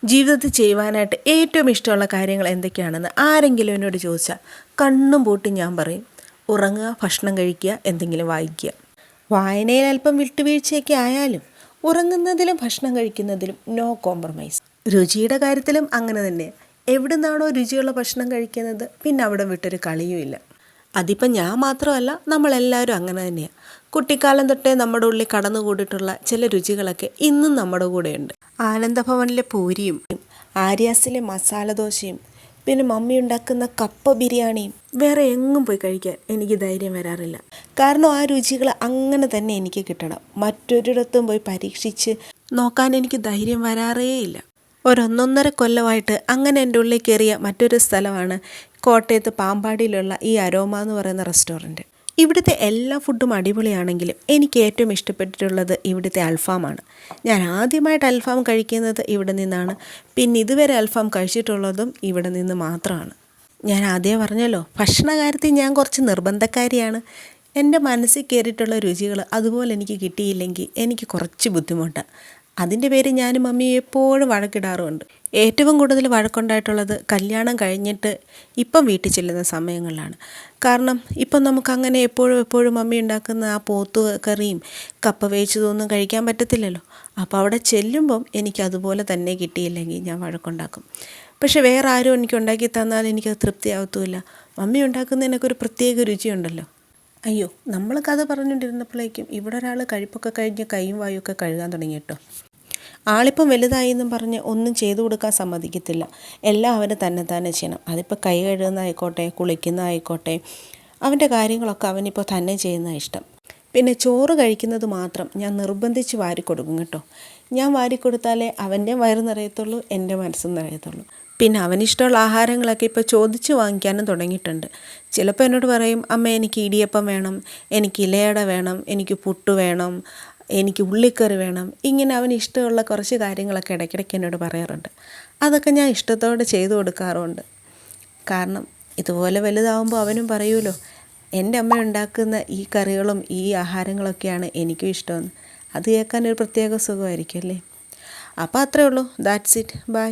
ജീവിതത്തിൽ ചെയ്യുവാനായിട്ട് ഏറ്റവും ഇഷ്ടമുള്ള കാര്യങ്ങൾ എന്തൊക്കെയാണെന്ന് ആരെങ്കിലും എന്നോട് ചോദിച്ചാൽ കണ്ണും പൂട്ടി ഞാൻ പറയും ഉറങ്ങുക, ഭക്ഷണം കഴിക്കുക, എന്തെങ്കിലും വായിക്കുക. വായനയിൽ അല്പം വിട്ടുവീഴ്ചയൊക്കെ ആയാലും ഉറങ്ങുന്നതിലും ഭക്ഷണം കഴിക്കുന്നതിലും നോ കോംപ്രമൈസ്. രുചിയുടെ കാര്യത്തിലും അങ്ങനെ തന്നെ. എവിടെ നിന്നാണോ രുചിയുള്ള ഭക്ഷണം കഴിക്കുന്നത് പിന്നെ അവിടെ വിട്ടൊരു കളിയുമില്ല. അതിപ്പം ഞാൻ മാത്രമല്ല, നമ്മളെല്ലാവരും അങ്ങനെ തന്നെയാണ്. കുട്ടിക്കാലം തൊട്ടേ നമ്മുടെ ഉള്ളിൽ കടന്നുകൂടിയിട്ടുള്ള ചില രുചികളൊക്കെ ഇന്നും നമ്മുടെ കൂടെയുണ്ട്. ആനന്ദഭവനിലെ പൂരിയും ആര്യാസിലെ മസാല ദോശയും പിന്നെ മമ്മി ഉണ്ടാക്കുന്ന കപ്പ ബിരിയാണിയും വേറെ എങ്ങും പോയി കഴിക്കാൻ എനിക്ക് ധൈര്യം വരാറില്ല. കാരണം ആ രുചികൾ അങ്ങനെ തന്നെ എനിക്ക് കിട്ടണം. മറ്റൊരിടത്തും പോയി പരീക്ഷിച്ച് നോക്കാൻ എനിക്ക് ധൈര്യം വരാറേയില്ല. ഒരൊന്നൊന്നര കൊല്ലമായിട്ട് അങ്ങനെ എൻ്റെ ഉള്ളിൽ കയറിയ മറ്റൊരു സ്ഥലമാണ് കോട്ടയത്ത് പാമ്പാടിയിലുള്ള ഈ അരോമ എന്ന് പറയുന്ന റെസ്റ്റോറൻറ്റ്. ഇവിടുത്തെ എല്ലാ ഫുഡും അടിപൊളിയാണെങ്കിലും എനിക്ക് ഏറ്റവും ഇഷ്ടപ്പെട്ടിട്ടുള്ളത് ഇവിടുത്തെ അൽഫാമാണ്. ഞാൻ ആദ്യമായിട്ട് അൽഫാം കഴിക്കുന്നത് ഇവിടെ നിന്നാണ്. പിന്നെ ഇതുവരെ അൽഫാം കഴിച്ചിട്ടുള്ളതും ഇവിടെ നിന്ന് മാത്രമാണ്. ഞാൻ ആദ്യം പറഞ്ഞല്ലോ, ഭക്ഷണ കാര്യത്തിൽ ഞാൻ കുറച്ച് നിർബന്ധക്കാരിയാണ്. എൻ്റെ മനസ്സിൽ കയറിയിട്ടുള്ള രുചികൾ അതുപോലെ എനിക്ക് കിട്ടിയില്ലെങ്കിൽ എനിക്ക് കുറച്ച് ബുദ്ധിമുട്ടാണ്. അതിൻ്റെ പേര് ഞാനും മമ്മിയും എപ്പോഴും വഴക്കിടാറുമുണ്ട്. ഏറ്റവും കൂടുതൽ വഴക്കുണ്ടായിട്ടുള്ളത് കല്യാണം കഴിഞ്ഞിട്ട് ഇപ്പം വീട്ടിൽ ചെല്ലുന്ന സമയങ്ങളിലാണ്. കാരണം ഇപ്പം നമുക്കങ്ങനെ എപ്പോഴും മമ്മി ഉണ്ടാക്കുന്ന ആ പോത്ത് കറിയും കപ്പ വേവിച്ചതൊന്നും കഴിക്കാൻ പറ്റത്തില്ലല്ലോ. അപ്പോൾ അവിടെ ചെല്ലുമ്പം എനിക്കതുപോലെ തന്നെ കിട്ടിയില്ലെങ്കിൽ ഞാൻ വഴക്കുണ്ടാക്കും. പക്ഷെ വേറെ ആരും എനിക്ക് ഉണ്ടാക്കി തന്നാൽ എനിക്കത് തൃപ്തിയാവത്തുമില്ല. മമ്മി ഉണ്ടാക്കുന്നതിനൊക്കെ ഒരു പ്രത്യേക രുചിയുണ്ടല്ലോ. അയ്യോ, നമ്മൾ കഥ പറഞ്ഞുകൊണ്ടിരുന്നപ്പോഴേക്കും ഇവിടെ ഒരാൾ കഴിപ്പൊക്കെ കഴിഞ്ഞ് കൈയും വായുമൊക്കെ കഴുകാൻ തുടങ്ങി കേട്ടോ. ആളിപ്പം വലുതായി എന്നും പറഞ്ഞ് ഒന്നും ചെയ്തു കൊടുക്കാൻ സമ്മതിക്കത്തില്ല. എല്ലാം അവന് തന്നെ ചെയ്യണം. അതിപ്പോൾ കൈ കഴുകുന്നതായിക്കോട്ടെ, കുളിക്കുന്നതായിക്കോട്ടെ, അവൻ്റെ കാര്യങ്ങളൊക്കെ അവനിപ്പോൾ തന്നെ ചെയ്യുന്ന ഇഷ്ടം. പിന്നെ ചോറ് കഴിക്കുന്നത് മാത്രം ഞാൻ നിർബന്ധിച്ച് വാരിക്കൊടുക്കും കേട്ടോ. ഞാൻ വാരിക്കൊടുത്താലേ അവൻ്റെ വയറ് നിറയത്തുള്ളൂ, എൻ്റെ മനസ്സും നിറയത്തുള്ളൂ. പിന്നെ അവനിഷ്ടമുള്ള ആഹാരങ്ങളൊക്കെ ഇപ്പോൾ ചോദിച്ച് വാങ്ങിക്കാനും തുടങ്ങിയിട്ടുണ്ട്. ചിലപ്പോൾ എന്നോട് പറയും, അമ്മ എനിക്ക് ഇടിയപ്പം വേണം, എനിക്ക് ഇലയട വേണം, എനിക്ക് പുട്ട് വേണം, എനിക്ക് ഉള്ളിക്കറി വേണം. ഇങ്ങനെ അവന് ഇഷ്ടമുള്ള കുറച്ച് കാര്യങ്ങളൊക്കെ ഇടയ്ക്കിടയ്ക്ക് എന്നോട് പറയാറുണ്ട്. അതൊക്കെ ഞാൻ ഇഷ്ടത്തോടെ ചെയ്തു കൊടുക്കാറുമുണ്ട്. കാരണം ഇതുപോലെ വലുതാവുമ്പോൾ അവനും പറയുമല്ലോ, എൻ്റെ അമ്മ ഉണ്ടാക്കുന്ന ഈ കറികളും ഈ ആഹാരങ്ങളൊക്കെയാണ് എനിക്കും ഇഷ്ടമെന്ന്. അത് കേൾക്കാൻ ഒരു പ്രത്യേക സുഖമായിരിക്കും അല്ലേ. അപ്പോൾ അത്രേ ഉള്ളൂ. That's it. ബൈ.